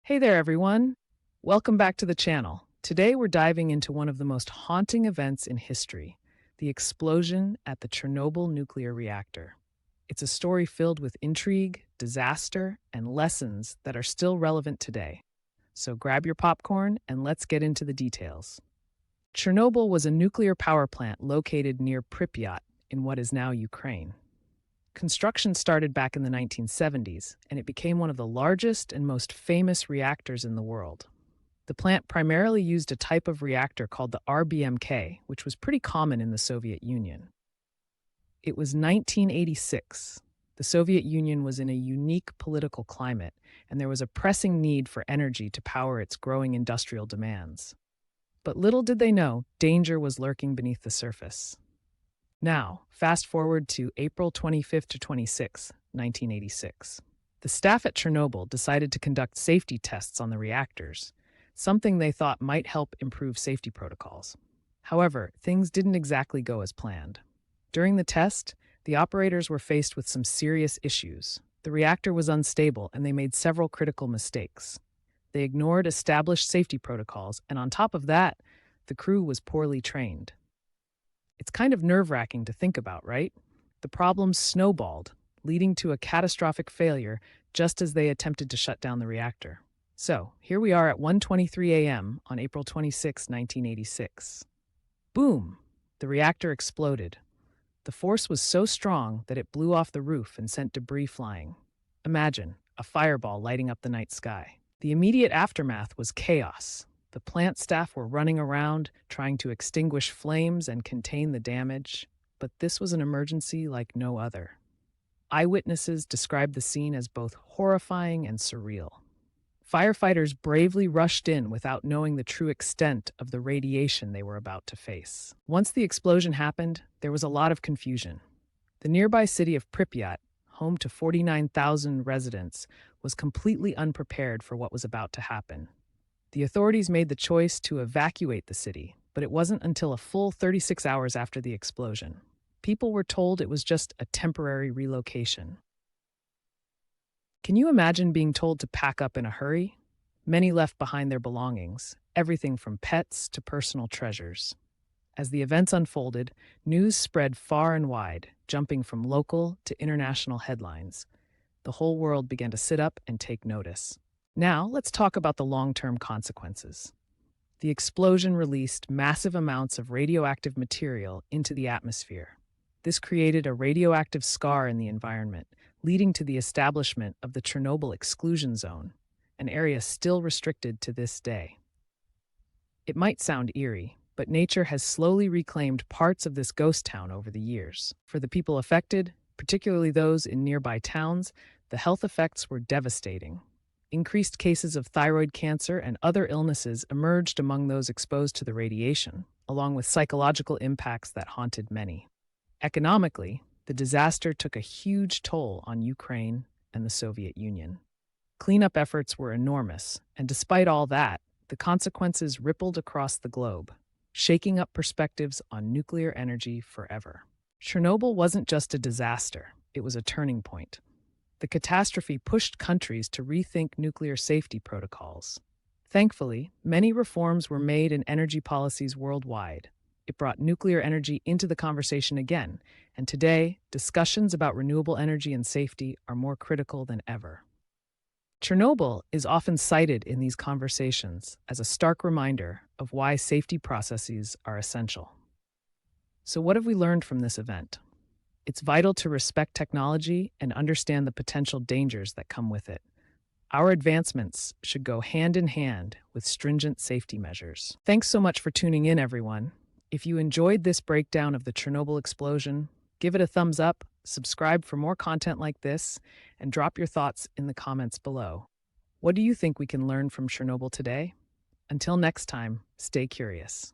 Hey there, everyone. Welcome back to the channel. Today, we're diving into one of the most haunting events in history, the explosion at the Chernobyl nuclear reactor. It's a story filled with intrigue, disaster, and lessons that are still relevant today. So grab your popcorn and let's get into the details. Chernobyl was a nuclear power plant located near Pripyat in what is now Ukraine. Construction started back in the 1970s, and it became one of the largest and most famous reactors in the world. The plant primarily used a type of reactor called the RBMK, which was pretty common in the Soviet Union. It was 1986. The Soviet Union was in a unique political climate, and there was a pressing need for energy to power its growing industrial demands. But little did they know, danger was lurking beneath the surface. Now, fast forward to April 25th to 26, 1986. The staff at Chernobyl decided to conduct safety tests on the reactors, something they thought might help improve safety protocols. However, things didn't exactly go as planned. During the test, the operators were faced with some serious issues. The reactor was unstable and they made several critical mistakes. They ignored established safety protocols, and on top of that, the crew was poorly trained. It's kind of nerve-wracking to think about, right? The problems snowballed, leading to a catastrophic failure just as they attempted to shut down the reactor. So, here we are at 1:23 a.m. on April 26, 1986. Boom! The reactor exploded. The force was so strong that it blew off the roof and sent debris flying. Imagine, a fireball lighting up the night sky. The immediate aftermath was chaos. The plant staff were running around, trying to extinguish flames and contain the damage, but this was an emergency like no other. Eyewitnesses described the scene as both horrifying and surreal. Firefighters bravely rushed in without knowing the true extent of the radiation they were about to face. Once the explosion happened, there was a lot of confusion. The nearby city of Pripyat, home to 49,000 residents, was completely unprepared for what was about to happen. The authorities made the choice to evacuate the city, but it wasn't until a full 36 hours after the explosion. People were told it was just a temporary relocation. Can you imagine being told to pack up in a hurry? Many left behind their belongings, everything from pets to personal treasures. As the events unfolded, news spread far and wide, jumping from local to international headlines. The whole world began to sit up and take notice. Now, let's talk about the long-term consequences. The explosion released massive amounts of radioactive material into the atmosphere. This created a radioactive scar in the environment, leading to the establishment of the Chernobyl exclusion zone, an area still restricted to this day. It might sound eerie, but nature has slowly reclaimed parts of this ghost town over the years. For the people affected, particularly those in nearby towns, the health effects were devastating. Increased cases of thyroid cancer and other illnesses emerged among those exposed to the radiation, along with psychological impacts that haunted many. Economically, the disaster took a huge toll on Ukraine and the Soviet Union. Cleanup efforts were enormous, and despite all that, the consequences rippled across the globe, shaking up perspectives on nuclear energy forever. Chernobyl wasn't just a disaster, it was a turning point. The catastrophe pushed countries to rethink nuclear safety protocols. Thankfully, many reforms were made in energy policies worldwide. It brought nuclear energy into the conversation again, and today, discussions about renewable energy and safety are more critical than ever. Chernobyl is often cited in these conversations as a stark reminder of why safety processes are essential. So, what have we learned from this event? It's vital to respect technology and understand the potential dangers that come with it. Our advancements should go hand in hand with stringent safety measures. Thanks so much for tuning in, everyone. If you enjoyed this breakdown of the Chernobyl explosion, give it a thumbs up, subscribe for more content like this, and drop your thoughts in the comments below. What do you think we can learn from Chernobyl today? Until next time, stay curious.